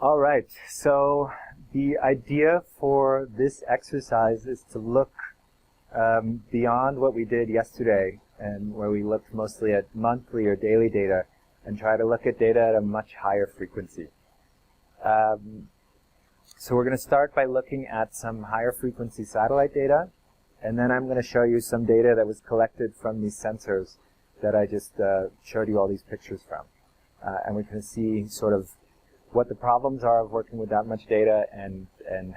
All right, so the idea for this exercise is to look beyond what we did yesterday, and where we looked mostly at monthly or daily data, and try to look at data at a much higher frequency. So we're going to start by looking at some higher frequency satellite data, and then I'm going to show you some data that was collected from these sensors that I just showed you all these pictures from. And we can see sort of what the problems are of working with that much data and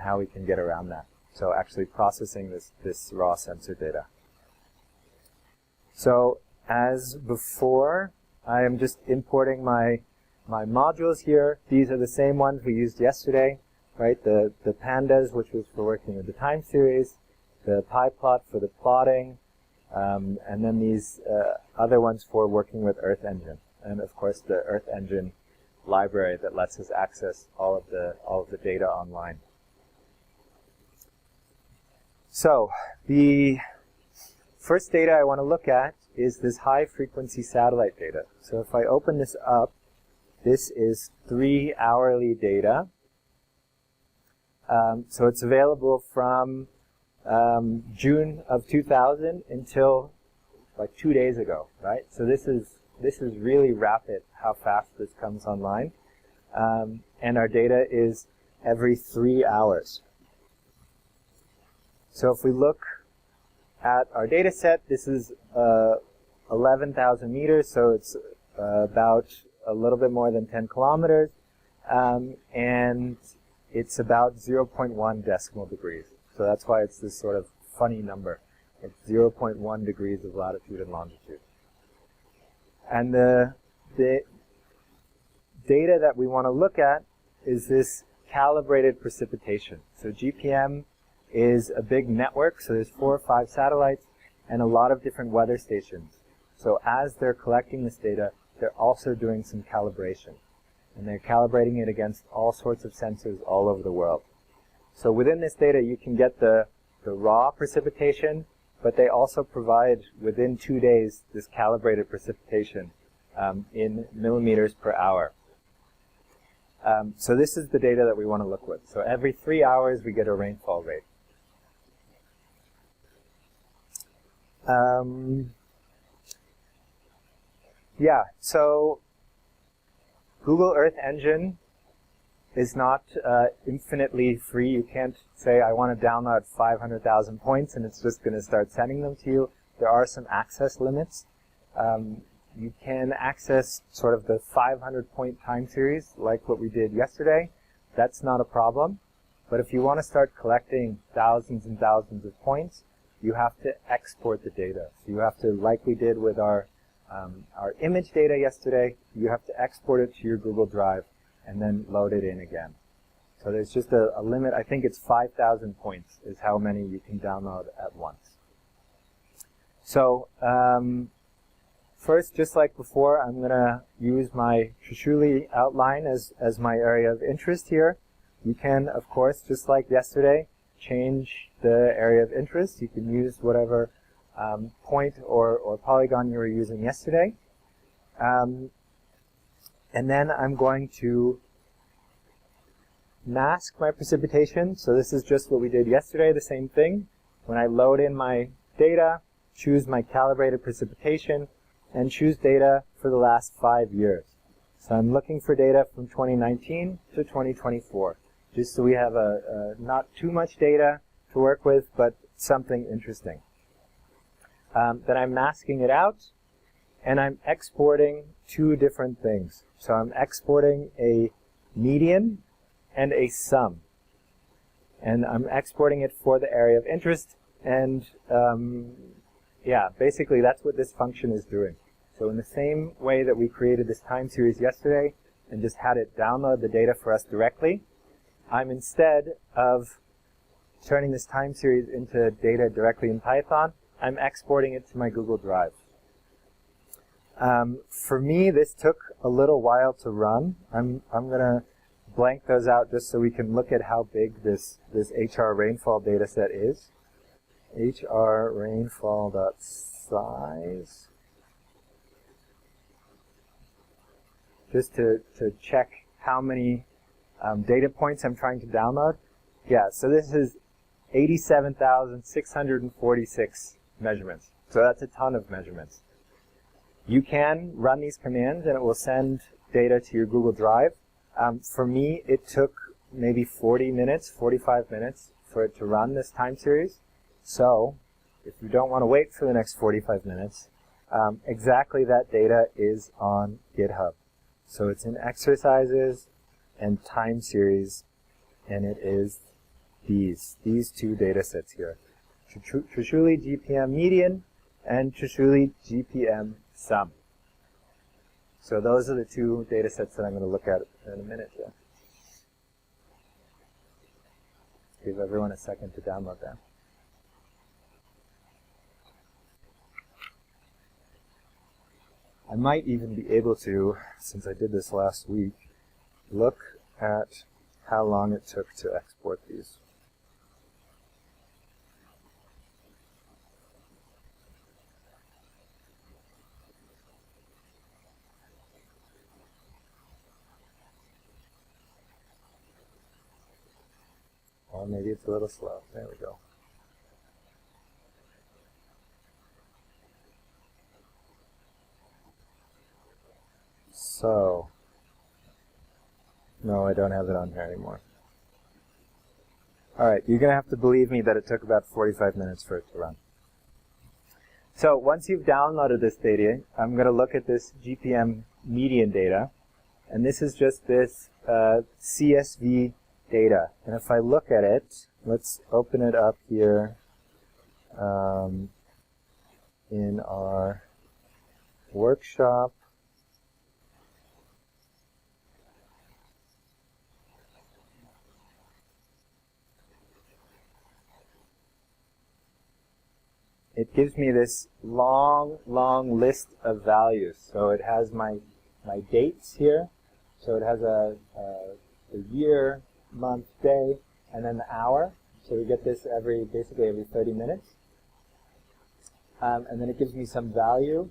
how we can get around that. So actually processing this raw sensor data. So as before, I am just importing my modules here. These are the same ones we used yesterday, right? The pandas, which was for working with the time series, the PyPlot for the plotting, and then these other ones for working with Earth Engine. And of course the Earth Engine library that lets us access all of the data online. So the first data I want to look at is this high frequency satellite data. So if I open this up, this is 3 hourly data. So it's available from June of 2000 until like 2 days ago, right? So this is really rapid how fast this comes online. And our data is every 3 hours. So if we look at our data set, this is 11,000 meters, so it's about a little bit more than 10 kilometers. And it's about 0.1 decimal degrees. So that's why it's this sort of funny number. It's 0.1 degrees of latitude and longitude. And the data that we want to look at is this calibrated precipitation. So GPM is a big network, so there's 4 or 5 satellites and a lot of different weather stations. So as they're collecting this data, they're also doing some calibration. And they're calibrating it against all sorts of sensors all over the world. So within this data, you can get the raw precipitation, but they also provide, within 2 days, this calibrated precipitation in millimeters per hour. So this is the data that we want to look with. So every 3 hours, we get a rainfall rate. Yeah, so Google Earth Engine is not infinitely free. You can't say, I want to download 500,000 points and it's just going to start sending them to you. There are some access limits. You can access sort of the 500-point time series like what we did yesterday. That's not a problem. But if you want to start collecting thousands and thousands of points, you have to export the data. So you have to, like we did with our image data yesterday, you have to export it to your Google Drive and then load it in again. So there's just a limit. I think it's 5,000 points is how many you can download at once. So first, just like before, I'm going to use my Shishuli outline as my area of interest here. You can, of course, just like yesterday, change the area of interest. You can use whatever point or polygon you were using yesterday. And then I'm going to mask my precipitation. So this is just what we did yesterday, the same thing. When I load in my data, choose my calibrated precipitation, and choose data for the last 5 years. So I'm looking for data from 2019 to 2024, just so we have not too much data to work with, but something interesting. Then I'm masking it out, and I'm exporting 2 different things. So I'm exporting a median and a sum. And I'm exporting it for the area of interest, and yeah, basically that's what this function is doing. So in the same way that we created this time series yesterday and just had it download the data for us directly, I'm, instead of turning this time series into data directly in Python, I'm exporting it to my Google Drive. For me, this took a little while to run. I'm going to blank those out just so we can look at how big this HR rainfall data set is. HR rainfall.size. Just to check how many data points I'm trying to download. Yeah, so this is 87,646 measurements. So that's a ton of measurements. You can run these commands and it will send data to your Google Drive. For me, it took maybe 40 minutes, 45 minutes for it to run this time series. So if you don't want to wait for the next 45 minutes, exactly that data is on GitHub. So it's in exercises and time series, and it is these two data sets here. Trishuli GPM median and Trishuli GPM sum. So those are the two data sets that I'm going to look at in a minute here. Give everyone a second to download that. I might even be able to, since I did this last week, look at how long it took to export these. Or maybe it's a little slow. There we go. So, no, I don't have it on here anymore. Alright, you're going to have to believe me that it took about 45 minutes for it to run. So, once you've downloaded this data, I'm going to look at this GPM median data. And this is just this CSV data. And if I look at it, let's open it up here in our workshop. It gives me this long list of values. So it has my dates here. So it has a year, month, day, and then the hour. So we get this basically every 30 minutes. And then it gives me some value.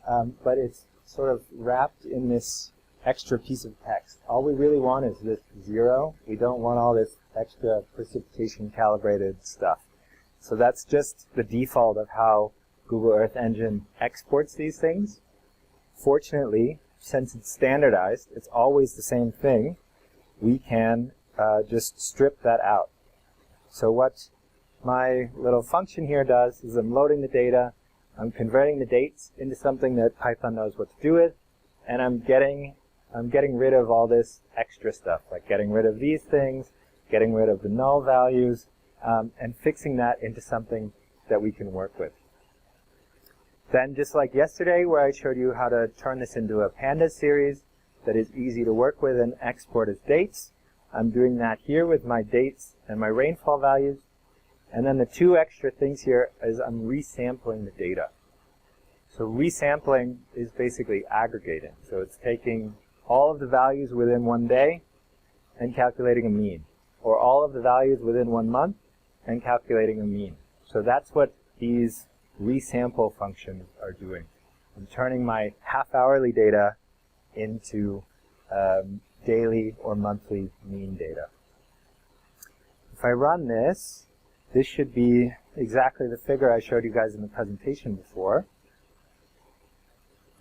But it's sort of wrapped in this extra piece of text. All we really want is this 0. We don't want all this extra precipitation calibrated stuff. So that's just the default of how Google Earth Engine exports these things. Fortunately, since it's standardized, it's always the same thing, we can just strip that out. So what my little function here does is I'm loading the data, I'm converting the dates into something that Python knows what to do with, and I'm getting rid of all this extra stuff, like getting rid of these things, getting rid of the null values, and fixing that into something that we can work with. Then, just like yesterday where I showed you how to turn this into a pandas series that is easy to work with and export as dates, I'm doing that here with my dates and my rainfall values. And then the two extra things here is I'm resampling the data. So resampling is basically aggregating. So it's taking all of the values within one day and calculating a mean, or all of the values within 1 month and calculating a mean. So that's what these resample functions are doing. I'm turning my half-hourly data into daily or monthly mean data. If I run this, this should be exactly the figure I showed you guys in the presentation before,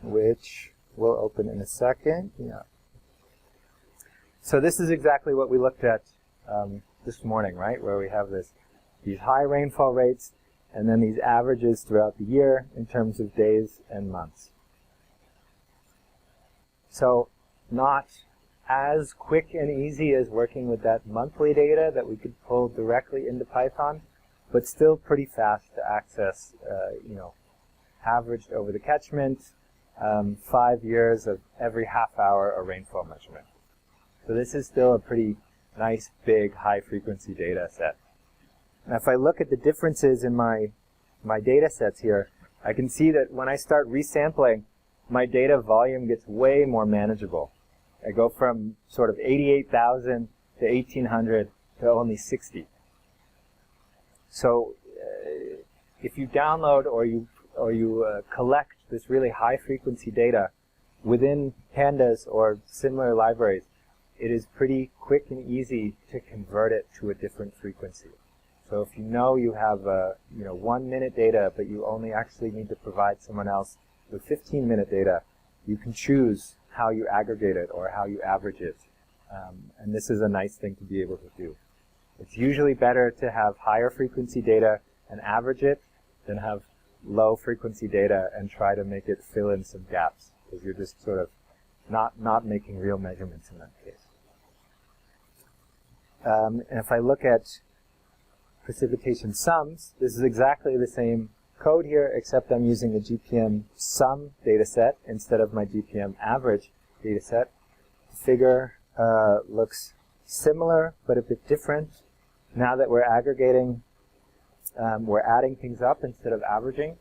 which we'll open in a second. Yeah. So this is exactly what we looked at this morning, right? Where we have these high rainfall rates and then these averages throughout the year in terms of days and months. So not as quick and easy as working with that monthly data that we could pull directly into Python, but still pretty fast to access, averaged over the catchment, 5 years of every half hour a rainfall measurement. So this is still a pretty nice, big, high-frequency data set. Now if I look at the differences in my data sets here, I can see that when I start resampling, my data volume gets way more manageable. I go from sort of 88,000 to 1,800 to only 60. So if you download or you collect this really high-frequency data within pandas or similar libraries, it is pretty quick and easy to convert it to a different frequency. So if you know you have 1 minute data, but you only actually need to provide someone else with 15-minute data, you can choose how you aggregate it or how you average it. And this is a nice thing to be able to do. It's usually better to have higher frequency data and average it than have low frequency data and try to make it fill in some gaps, because you're just sort of not making real measurements in that case. And if I look at precipitation sums, this is exactly the same code here, except I'm using a GPM sum dataset instead of my GPM average dataset. The figure looks similar, but a bit different. Now that we're aggregating, we're adding things up instead of averaging.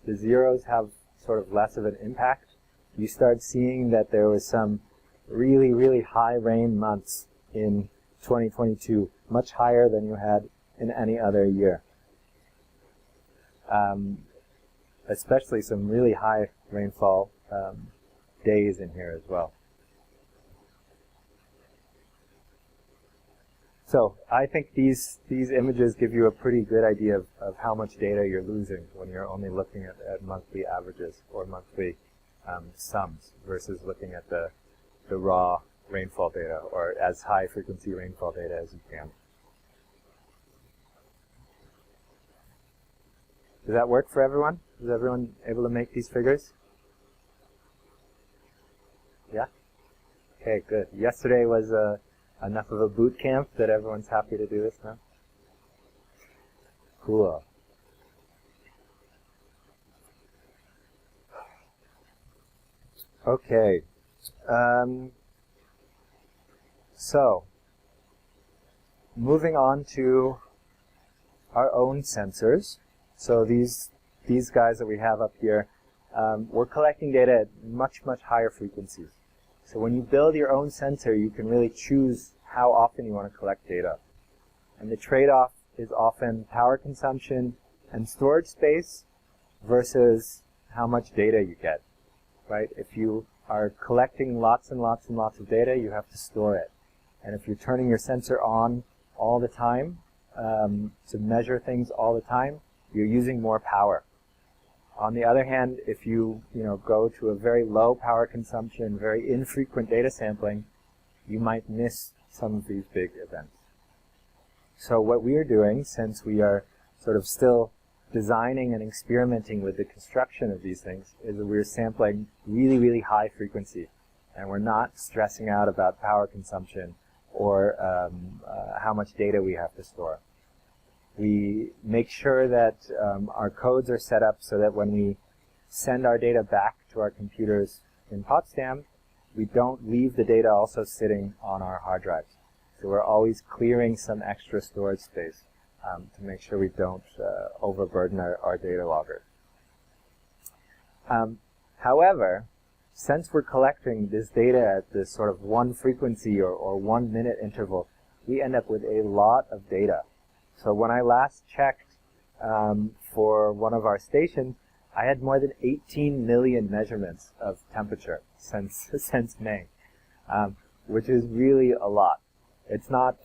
The zeros have sort of less of an impact. You start seeing that there was some really, really high rain months in 2022, much higher than you had in any other year. Especially some really high rainfall days in here as well. So I think these images give you a pretty good idea of how much data you're losing when you're only looking at monthly averages or monthly sums versus looking at the raw rainfall data or as high frequency rainfall data as you can. Does that work for everyone? Is everyone able to make these figures? Yeah? Okay, good. Yesterday was enough of a boot camp that everyone's happy to do this now? Cool. Okay. So, moving on to our own sensors. So these guys that we have up here, we're collecting data at much, much higher frequencies. So when you build your own sensor, you can really choose how often you want to collect data. And the trade-off is often power consumption and storage space versus how much data you get, right? If you are collecting lots and lots and lots of data, you have to store it. And if you're turning your sensor on all the time to measure things all the time, you're using more power. On the other hand, if you go to a very low power consumption, very infrequent data sampling, you might miss some of these big events. So what we are doing, since we are sort of still designing and experimenting with the construction of these things, is that we're sampling really, really high frequency. And we're not stressing out about power consumption or how much data we have to store. We make sure that our codes are set up so that when we send our data back to our computers in Potsdam, we don't leave the data also sitting on our hard drives. So we're always clearing some extra storage space to make sure we don't overburden our data logger. However, since we're collecting this data at this sort of one frequency or 1 minute interval, we end up with a lot of data. So when I last checked for one of our stations, I had more than 18 million measurements of temperature since May, which is really a lot. It's not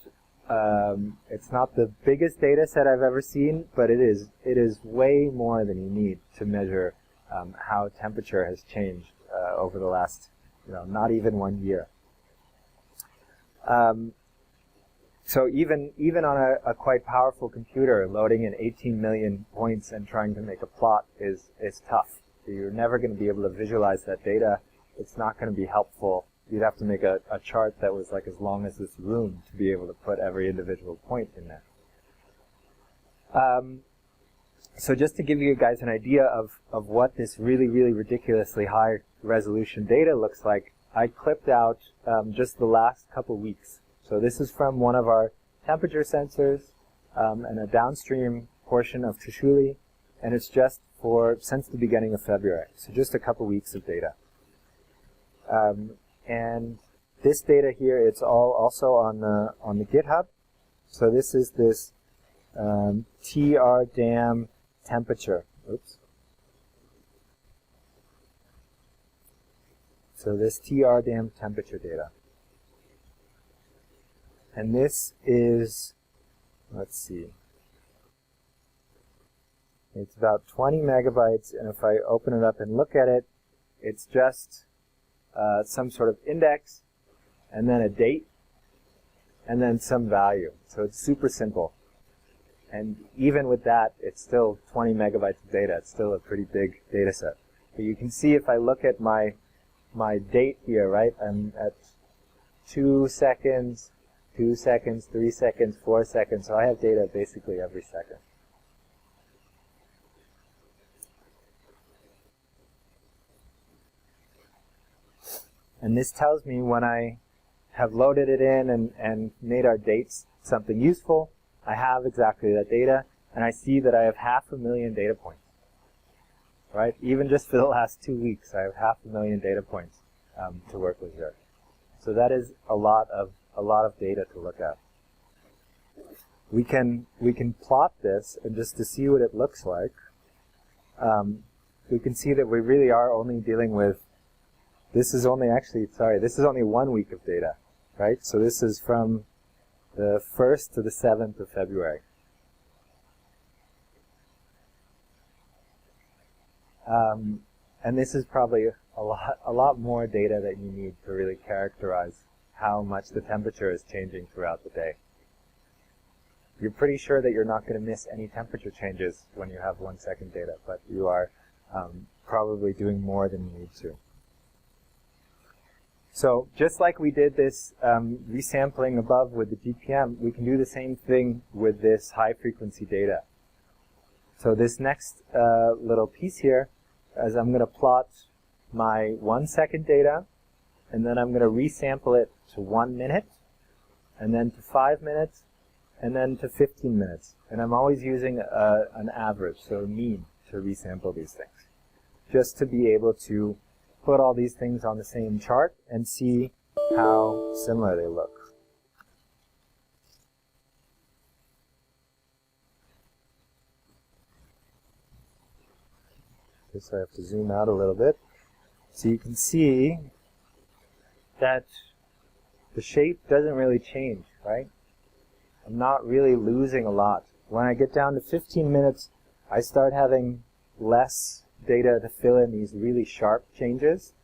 the biggest data set I've ever seen, but it is way more than you need to measure how temperature has changed over the last, not even 1 year. So even on a quite powerful computer, loading in 18 million points and trying to make a plot is tough. You're never going to be able to visualize that data. It's not going to be helpful. You'd have to make a chart that was like as long as this room to be able to put every individual point in there. So just to give you guys an idea of what this really, really ridiculously high resolution data looks like, I clipped out just the last couple weeks. So this is from one of our temperature sensors and a downstream portion of Trishuli, and it's just since the beginning of February, so just a couple weeks of data. And this data here, it's all also on the GitHub. So this is this TR dam temperature. Oops. So this TR dam temperature data. And this is, let's see, it's about 20 megabytes, and if I open it up and look at it, it's just some sort of index, and then a date, and then some value. So it's super simple. And even with that, it's still 20 megabytes of data. It's still a pretty big data set. But you can see if I look at my date here, right, I'm at 2 seconds, 2 seconds, 3 seconds, 4 seconds. So I have data basically every second. And this tells me when I have loaded it in and made our dates something useful, I have exactly that data, and I see that I have 500,000 data points. Right? Even just for the last 2 weeks, I have 500,000 data points to work with here. So that is a lot of data to look at. We can plot this, and just to see what it looks like, we can see that we really are only dealing with. This is only this is only 1 week of data, right? So this is from the 1st to the 7th of February. And this is probably a lot more data that you need to really characterize how much the temperature is changing throughout the day. You're pretty sure that you're not going to miss any temperature changes when you have 1 second data, but you are probably doing more than you need to. So just like we did this resampling above with the GPM, we can do the same thing with this high-frequency data. So this next little piece here is I'm going to plot my 1 second data, and then I'm going to resample it to 1 minute, and then to 5 minutes, and then to 15 minutes. And I'm always using an average, so a mean, to resample these things, just to be able to put all these things on the same chart and see how similar they look. Okay, so I have to zoom out a little bit. So you can see that the shape doesn't really change, right? I'm not really losing a lot. When I get down to 15 minutes, I start having less data to fill in these really sharp changes.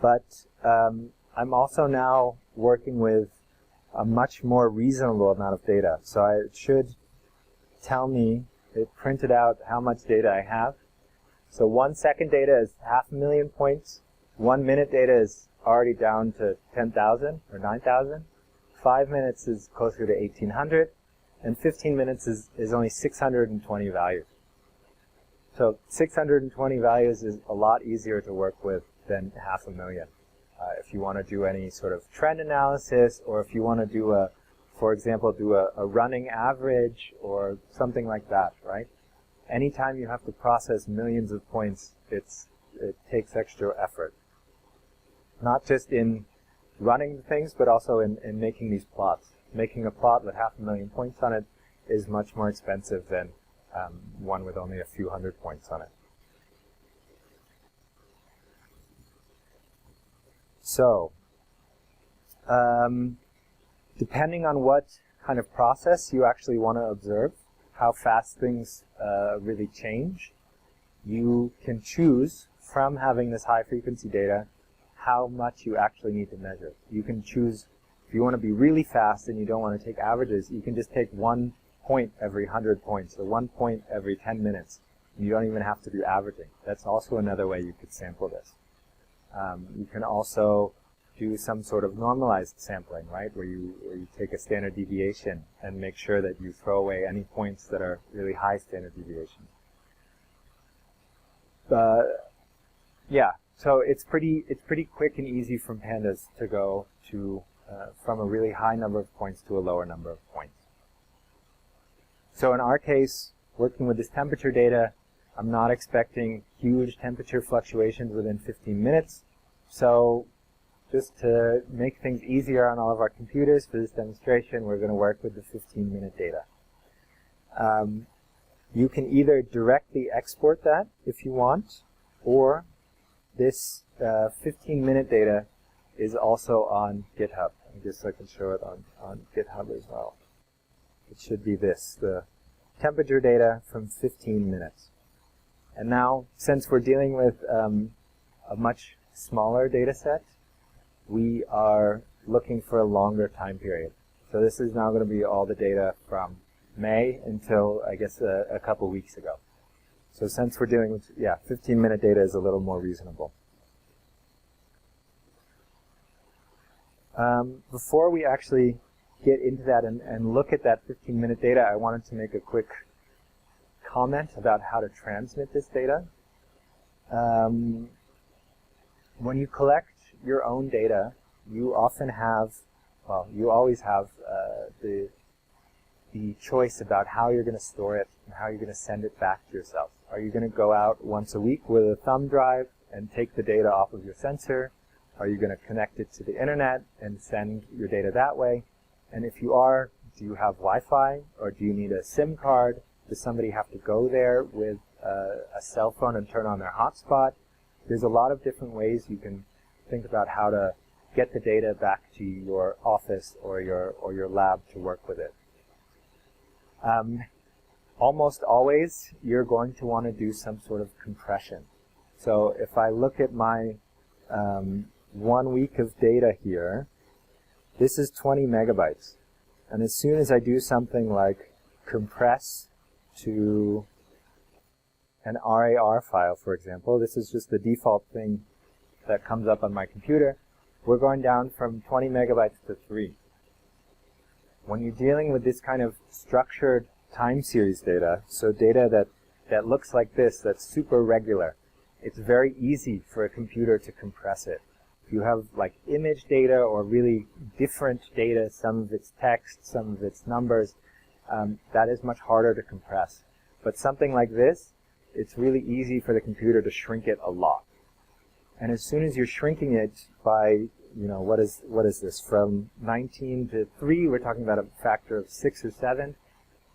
But I'm also now working with a much more reasonable amount of data. So it should tell me, it printed out how much data I have. So 1 second data is 500,000 points. 1 minute data is already down to 10,000 or 9,000. 5 minutes is closer to 1,800. And 15 minutes is only 620 values. So 620 values is a lot easier to work with than 500,000. If you want to do any sort of trend analysis, or if you want to do for example, do a running average or something like that, right? Anytime you have to process millions of points, it takes extra effort. Not just in running things, but also in making these plots. Making a plot with 500,000 points on it is much more expensive than one with only a few hundred points on it. So, depending on what kind of process you actually want to observe, how fast things really change, you can choose from having this high frequency data how much you actually need to measure. You can choose, if you want to be really fast and you don't want to take averages, you can just take 1 point every 100 points, or 1 point every 10 minutes. You don't even have to do averaging. That's also another way you could sample this. You can also do some sort of normalized sampling, right, where you take a standard deviation and make sure that you throw away any points that are really high standard deviation. Yeah, so it's pretty quick and easy from pandas to go to from a really high number of points to a lower number of points. So in our case, working with this temperature data, I'm not expecting huge temperature fluctuations within 15 minutes. So just to make things easier on all of our computers for this demonstration, we're going to work with the 15-minute data. You can either directly export that if you want, or this 15-minute data is also on GitHub. I'm just so I can show it on GitHub as well. It should be this, the temperature data from 15 minutes. And now, since we're dealing with a much smaller data set, we are looking for a longer time period. So this is now going to be all the data from May until, I guess, a couple weeks ago. So since we're dealing with, 15-minute data is a little more reasonable. Before we actually get into that and look at that 15-minute data, I wanted to make a quick comment about how to transmit this data. When you collect your own data, you often have, well, you always have the choice about how you're going to store it and how you're going to send it back to yourself. Are you going to go out once a week with a thumb drive and take the data off of your sensor? Are you going to connect it to the internet and send your data that way? And if you are, do you have Wi-Fi, or do you need a SIM card? Does somebody have to go there with a cell phone and turn on their hotspot? There's a lot of different ways you can think about how to get the data back to your office or your lab to work with it. Almost always, you're going to want to do some sort of compression. So if I look at my 1 week of data here, this is 20 megabytes. And as soon as I do something like compress to an RAR file, for example, this is just the default thing that comes up on my computer, we're going down from 20 megabytes to 3. When you're dealing with this kind of structured time series data, so data that looks like this, that's super regular, it's very easy for a computer to compress it. If you have like image data or really different data, some of it's text, some of it's numbers, that is much harder to compress. But something like this, it's really easy for the computer to shrink it a lot. And as soon as you're shrinking it by, what is this, from 19 to 3, we're talking about a factor of 6 or 7,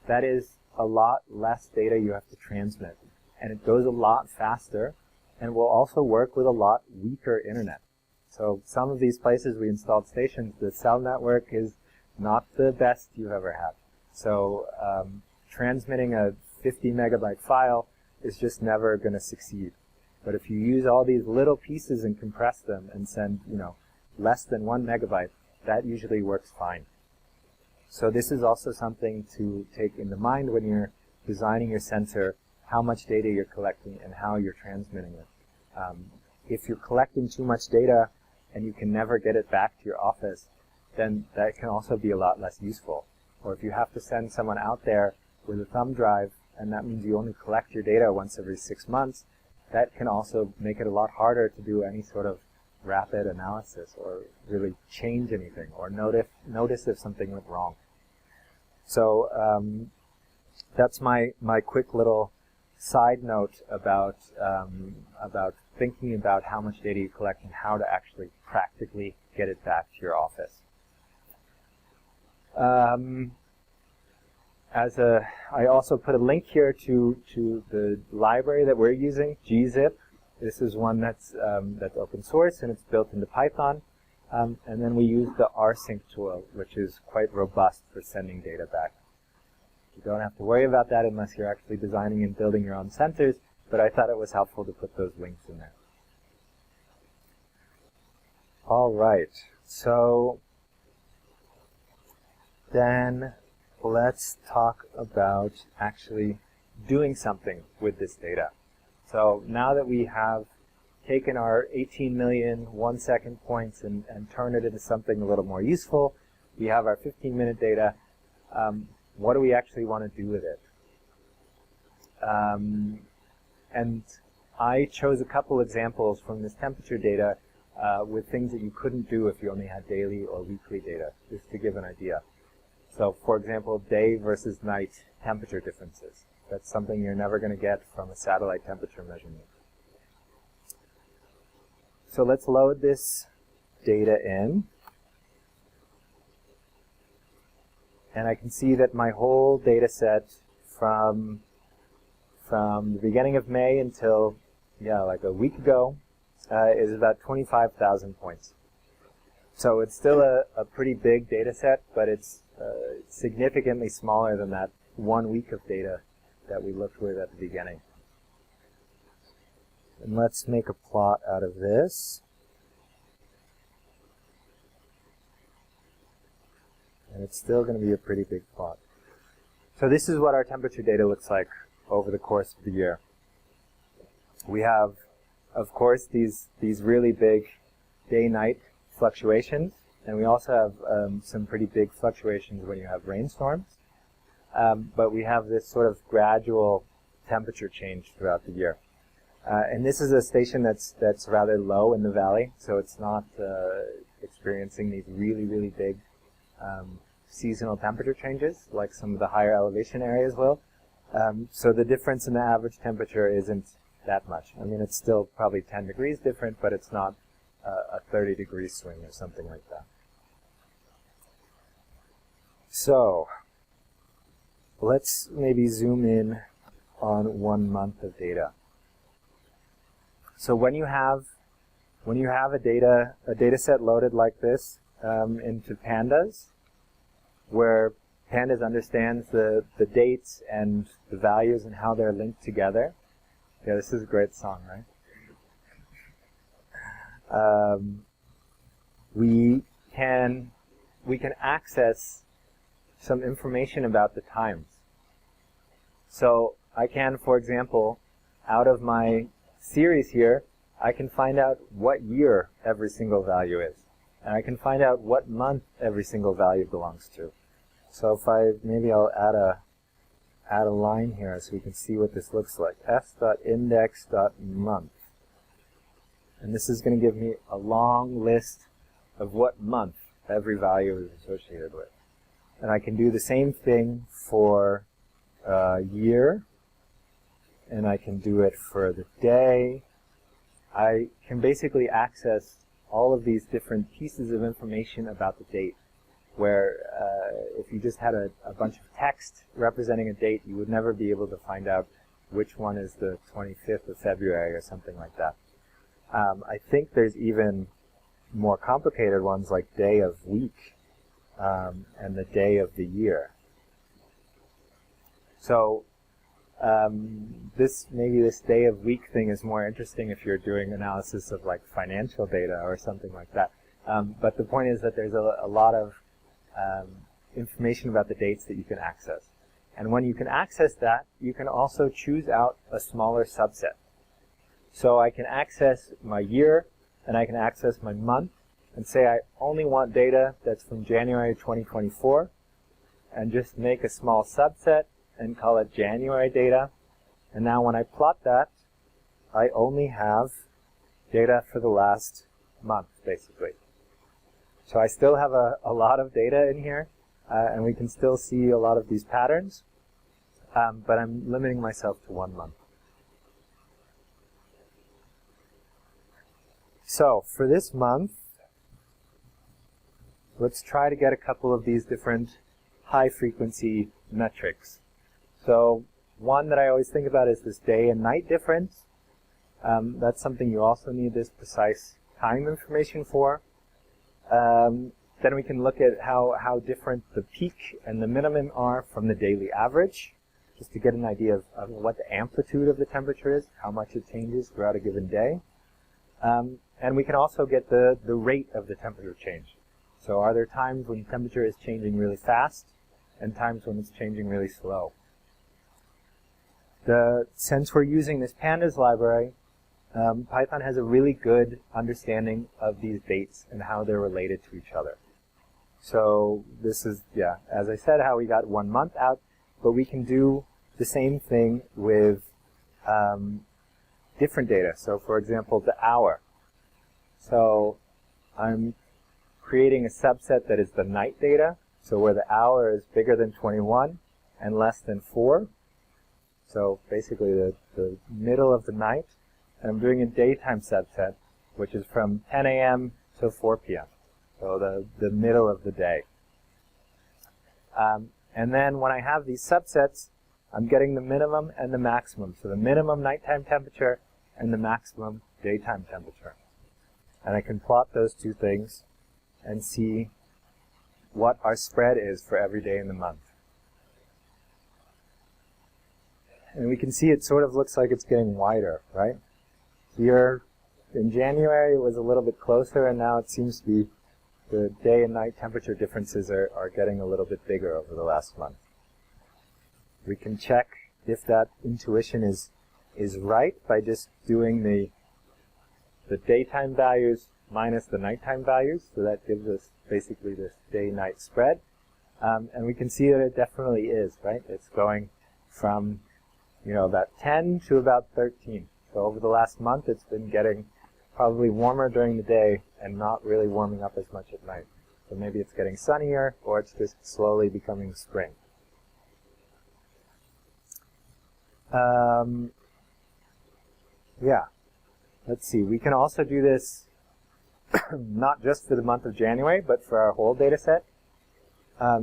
that is a lot less data you have to transmit. And it goes a lot faster, and will also work with a lot weaker internet. So some of these places we installed stations, the cell network is not the best you've ever had. So transmitting a 50 megabyte file is just never going to succeed. But if you use all these little pieces and compress them and send, less than 1 megabyte, that usually works fine. So this is also something to take into mind when you're designing your sensor, how much data you're collecting and how you're transmitting it. If you're collecting too much data and you can never get it back to your office, then that can also be a lot less useful. Or if you have to send someone out there with a thumb drive, and that means you only collect your data once every 6 months, that can also make it a lot harder to do any sort of rapid analysis or really change anything or notice if something went wrong. So that's my quick little side note about thinking about how much data you collect and how to actually practically get it back to your office. I also put a link here to the library that we're using, gzip. This is one that's open source and it's built into Python. And then we use the rsync tool, which is quite robust for sending data back. You don't have to worry about that unless you're actually designing and building your own sensors, but I thought it was helpful to put those links in there. All right, so then let's talk about actually doing something with this data. So now that we have taken our 18 million 1 second points and turned it into something a little more useful, we have our 15-minute data. What do we actually want to do with it? And I chose a couple examples from this temperature data with things that you couldn't do if you only had daily or weekly data, just to give an idea. So, for example, day versus night temperature differences. That's something you're never going to get from a satellite temperature measurement. So let's load this data in. And I can see that my whole data set from the beginning of May until, like a week ago, is about 25,000 points. So it's still a pretty big data set, but it's significantly smaller than that 1 week of data that we looked with at the beginning. And let's make a plot out of this. And it's still going to be a pretty big plot. So this is what our temperature data looks like over the course of the year. We have, of course, these really big day-night fluctuations, and we also have some pretty big fluctuations when you have rainstorms. But we have this sort of gradual temperature change throughout the year. And this is a station that's rather low in the valley, so it's not experiencing these really big seasonal temperature changes like some of the higher elevation areas will. So the difference in the average temperature isn't that much. I mean, it's still probably 10 degrees different, but it's not a 30-degree swing or something like that. So let's maybe zoom in on 1 month of data. So when you have a data set loaded like this into pandas, where pandas understands the dates and the values and how they're linked together. Yeah, this is a great song, right? We can access some information about the times. So I can, for example, out of my series here, I can find out what year every single value is. And I can find out what month every single value belongs to. So if maybe I'll add a line here so we can see what this looks like. f.index.month. And this is going to give me a long list of what month every value is associated with. And I can do the same thing for year, and I can do it for the day. I can basically access all of these different pieces of information about the date, where if you just had a bunch of text representing a date, you would never be able to find out which one is the 25th of February or something like that. I think there's even more complicated ones like day of week and the day of the year. So maybe this day of week thing is more interesting if you're doing analysis of like financial data or something like that. But the point is that there's a lot of information about the dates that you can access. And when you can access that, you can also choose out a smaller subset. So I can access my year, and I can access my month, and say I only want data that's from January 2024, and just make a small subset and call it January data. And now when I plot that, I only have data for the last month, basically. So I still have a lot of data in here, and we can still see a lot of these patterns, but I'm limiting myself to 1 month. So for this month, let's try to get a couple of these different high-frequency metrics. So one that I always think about is this day and night difference. That's something you also need this precise time information for. Then we can look at how different the peak and the minimum are from the daily average, just to get an idea of what the amplitude of the temperature is, how much it changes throughout a given day. And we can also get the rate of the temperature change. So are there times when temperature is changing really fast and times when it's changing really slow? Since we're using this pandas library, Python has a really good understanding of these dates and how they're related to each other. So this is, as I said, how we got 1 month out, but we can do the same thing with different data. So for example, the hour. So I'm creating a subset that is the night data, so where the hour is bigger than 21 and less than 4. So basically the middle of the night. And I'm doing a daytime subset, which is from 10 a.m. to 4 p.m. So the middle of the day. And then when I have these subsets, I'm getting the minimum and the maximum. So the minimum nighttime temperature and the maximum daytime temperature. And I can plot those two things and see what our spread is for every day in the month. And we can see it sort of looks like it's getting wider, right? Here in January it was a little bit closer, and now it seems to be the day and night temperature differences are getting a little bit bigger over the last month. We can check if that intuition is right by just doing the daytime values minus the nighttime values. So that gives us basically this day-night spread. And we can see that it definitely is, right? It's going from, about 10 to about 13. So over the last month, it's been getting probably warmer during the day and not really warming up as much at night. So maybe it's getting sunnier, or it's just slowly becoming spring. Yeah. Let's see. We can also do this not just for the month of January, but for our whole data set,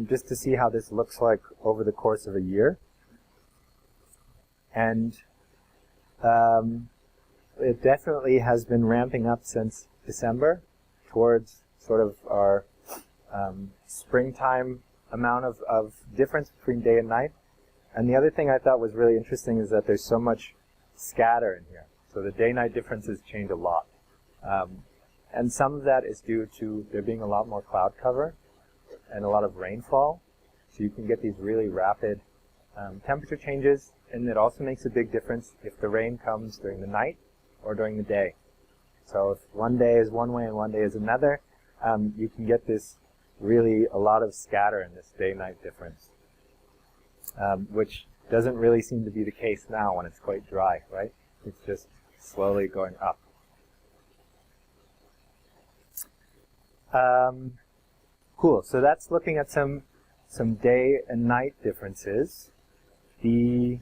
just to see how this looks like over the course of a year. And it definitely has been ramping up since December towards sort of our springtime amount of difference between day and night. And the other thing I thought was really interesting is that there's so much scatter in here. So the day-night differences change a lot. And some of that is due to there being a lot more cloud cover and a lot of rainfall. So you can get these really rapid temperature changes. And it also makes a big difference if the rain comes during the night or during the day. So if one day is one way and one day is another, you can get this really a lot of scatter in this day-night difference, which doesn't really seem to be the case now when it's quite dry, right? It's just slowly going up. Cool. So that's looking at some day and night differences. The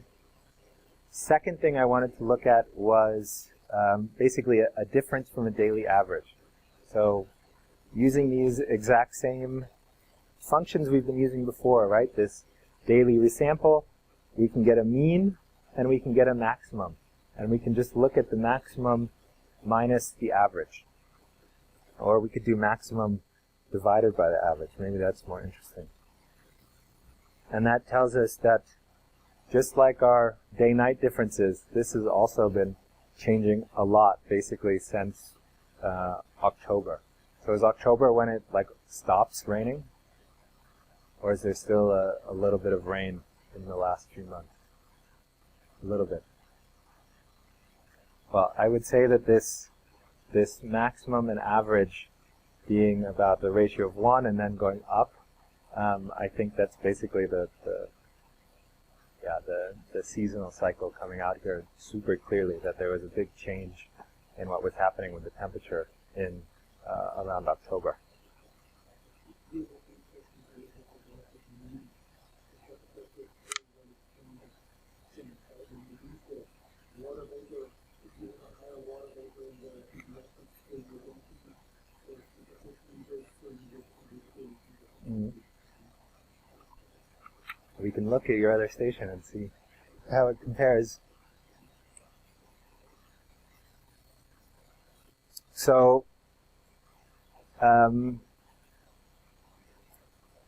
second thing I wanted to look at was basically a difference from a daily average. So using these exact same functions we've been using before, right? This daily resample, we can get a mean and we can get a maximum. And we can just look at the maximum minus the average. Or we could do maximum divided by the average. Maybe that's more interesting. And that tells us that just like our day-night differences, this has also been changing a lot, basically, since October. So is October when it stops raining? Or is there still a little bit of rain in the last few months? A little bit. Well, I would say that this maximum and average being about the ratio of 1 and then going up, I think that's basically the seasonal cycle coming out here super clearly, that there was a big change in what was happening with the temperature in around October. We can look at your other station and see how it compares. So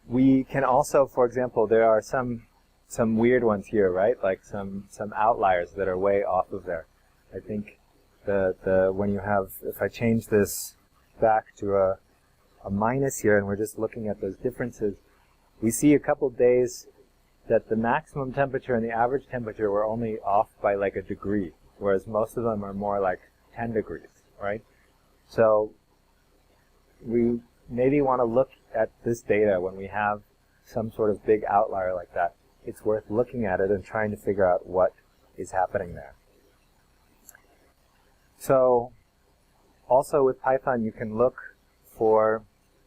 we can also, for example, there are some weird ones here, right? Like some outliers that are way off of there. I think when you have, if I change this back to a minus here, and we're just looking at those differences, we see a couple days that the maximum temperature and the average temperature were only off by like a degree, whereas most of them are more like 10 degrees, right? So we maybe want to look at this data when we have some sort of big outlier like that. It's worth looking at it and trying to figure out what is happening there. So also with Python, you can look for,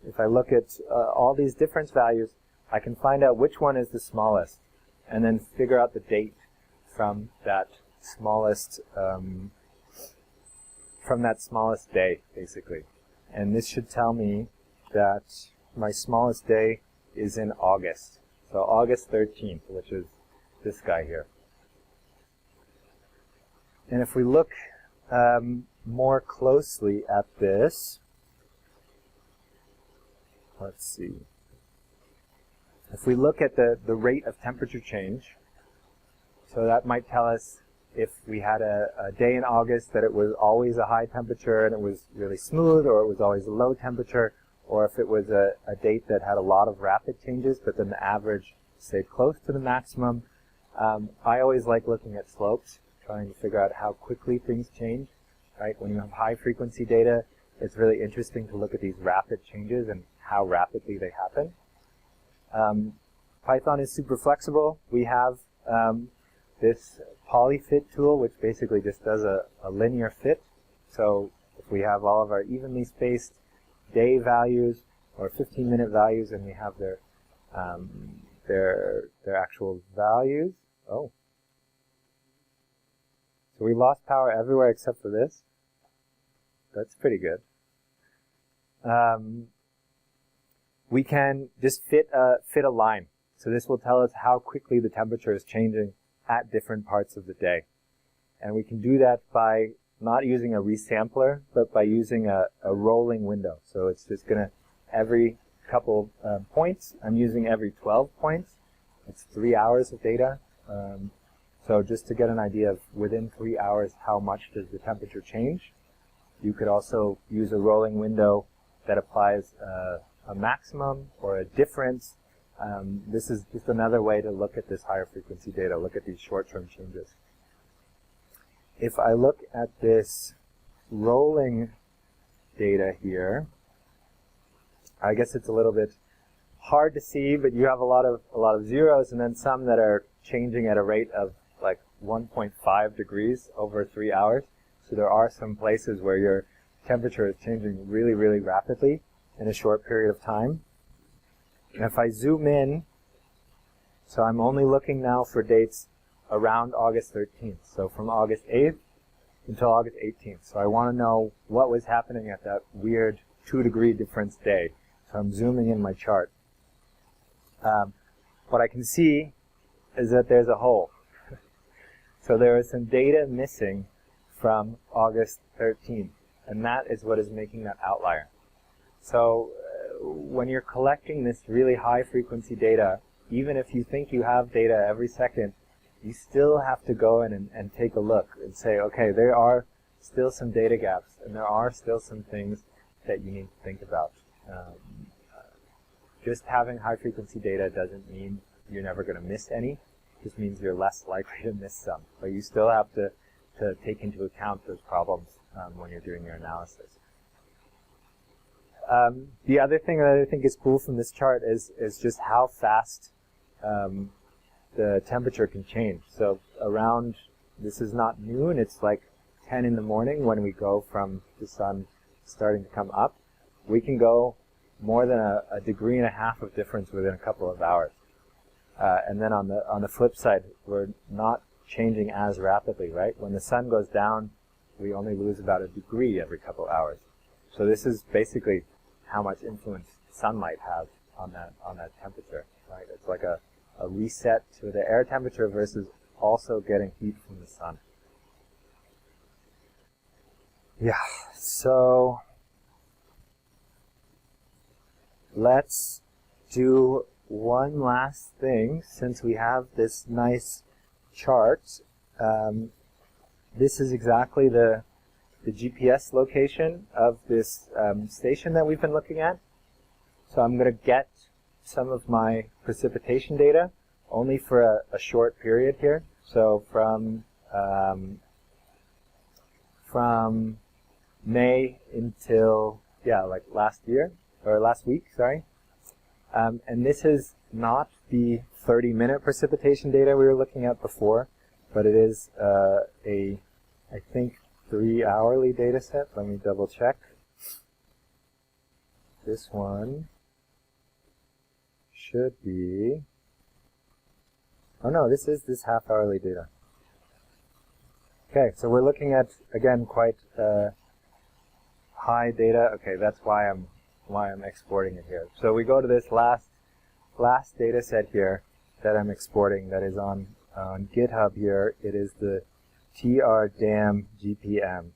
if I look at all these difference values, I can find out which one is the smallest and then figure out the date from that smallest day, basically. And this should tell me that my smallest day is in August. So August 13th, which is this guy here. And if we look more closely at this, let's see. If we look at the rate of temperature change, so that might tell us if we had a day in August that it was always a high temperature and it was really smooth, or it was always a low temperature, or if it was a date that had a lot of rapid changes, but then the average stayed close to the maximum. I always like looking at slopes, trying to figure out how quickly things change, right? When you have high frequency data, it's really interesting to look at these rapid changes and how rapidly they happen. Python is super flexible. We have this polyfit tool, which basically just does a linear fit. So if we have all of our evenly spaced day values or 15-minute values, and we have their actual values. Oh. So we lost power everywhere except for this. That's pretty good. We can just fit a line. So this will tell us how quickly the temperature is changing at different parts of the day. And we can do that by not using a resampler, but by using a rolling window. So it's just going to, every couple points, I'm using every 12 points. It's 3 hours of data. So just to get an idea of within 3 hours, how much does the temperature change. You could also use a rolling window that applies a maximum or a difference. This is just another way to look at this higher frequency data, look at these short-term changes. If I look at this rolling data here, I guess it's a little bit hard to see, but you have a lot of zeros and then some that are changing at a rate of like 1.5 degrees over 3 hours. So there are some places where your temperature is changing really, really rapidly in a short period of time. And if I zoom in, so I'm only looking now for dates around August 13th. So from August 8th until August 18th. So I want to know what was happening at that weird 2-degree difference day. So I'm zooming in my chart. What I can see is that there's a hole. So there is some data missing from August 13th, and that is what is making that outlier. So when you're collecting this really high frequency data, even if you think you have data every second, you still have to go in and take a look and say, okay, there are still some data gaps, and there are still some things that you need to think about. Just having high frequency data doesn't mean you're never going to miss any. It just means you're less likely to miss some. But you still have to take into account those problems when you're doing your analysis. The other thing that I think is cool from this chart is just how fast the temperature can change. So around, this is not noon, it's like 10 in the morning when we go from the sun starting to come up. We can go more than a degree and a half of difference within a couple of hours. And then on the flip side, we're not changing as rapidly, right? When the sun goes down, we only lose about a degree every couple of hours. So this is basically how much influence sunlight has on that temperature, right? It's like a reset to the air temperature versus also getting heat from the sun. Yeah, so let's do one last thing since we have this nice chart. This is exactly the GPS location of this station that we've been looking at. So I'm going to get some of my precipitation data only for a short period here. So from May until, like last week, sorry. And this is not the 30-minute precipitation data we were looking at before, but it is I think, 3-hourly data set. Let me double check. This one should be, oh no, this is this half-hourly data. Okay, so we're looking at, again, quite high data. Okay, that's why I'm exporting it here. So we go to this last data set here that I'm exporting that is on GitHub here. It is the TRDAM GPM,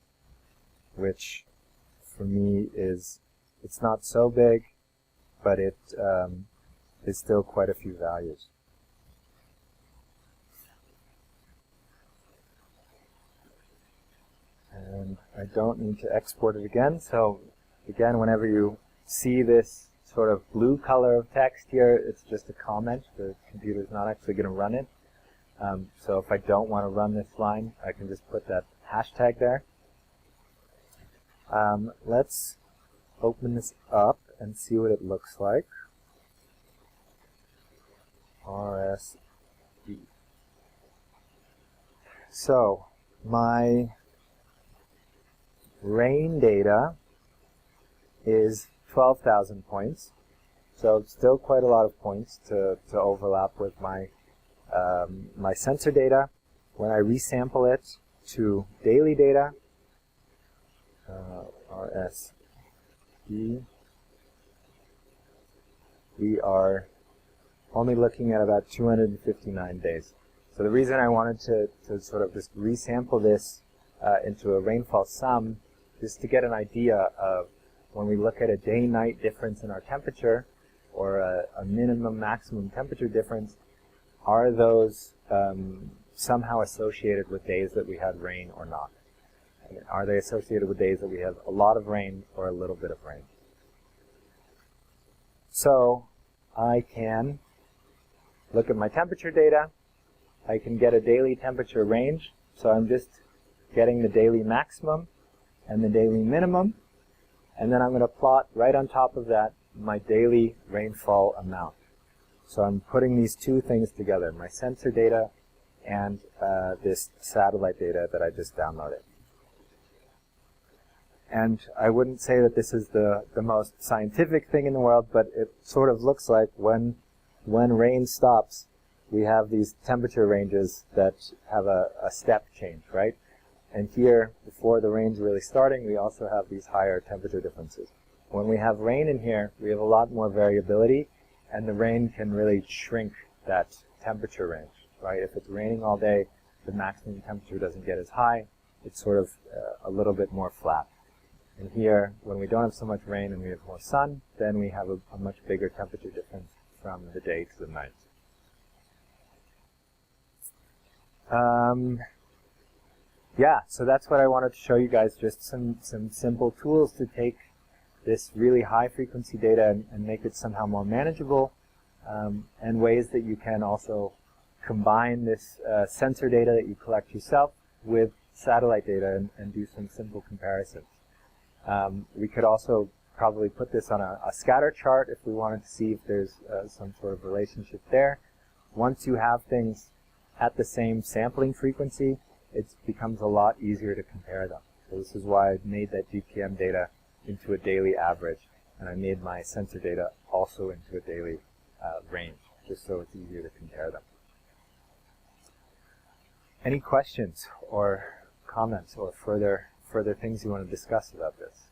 which for me is, it's not so big. but it is still quite a few values. And I don't need to export it again, so again, whenever you see this sort of blue color of text here, it's just a comment. The computer's not actually going to run it. So if I don't want to run this line, I can just put that hashtag there. Let's open this up and see what it looks like. RSD. So my rain data is 12,000 points. So it's still quite a lot of points to overlap with my my sensor data. When I resample it to daily data, RSD, we are only looking at about 259 days. So the reason I wanted to sort of just resample this into a rainfall sum is to get an idea of when we look at a day-night difference in our temperature, or a minimum maximum temperature difference, are those somehow associated with days that we had rain or not? And are they associated with days that we have a lot of rain or a little bit of rain? So I can look at my temperature data. I can get a daily temperature range. So I'm just getting the daily maximum and the daily minimum. And then I'm going to plot right on top of that my daily rainfall amount. So I'm putting these two things together, my sensor data and this satellite data that I just downloaded. And I wouldn't say that this is the most scientific thing in the world, but it sort of looks like when rain stops, we have these temperature ranges that have a step change, right? And here, before the rain's really starting, we also have these higher temperature differences. When we have rain in here, we have a lot more variability, and the rain can really shrink that temperature range, right? If it's raining all day, the maximum temperature doesn't get as high. It's sort of a little bit more flat. And here, when we don't have so much rain and we have more sun, then we have a much bigger temperature difference from the day to the night. Yeah, so that's what I wanted to show you guys, just some simple tools to take this really high frequency data and make it somehow more manageable, and ways that you can also combine this sensor data that you collect yourself with satellite data and do some simple comparisons. We could also probably put this on a scatter chart if we wanted to see if there's some sort of relationship there. Once you have things at the same sampling frequency, it becomes a lot easier to compare them. So this is why I made that GPM data into a daily average, and I made my sensor data also into a daily range, just so it's easier to compare them. Any questions or comments or further things you want to discuss about this?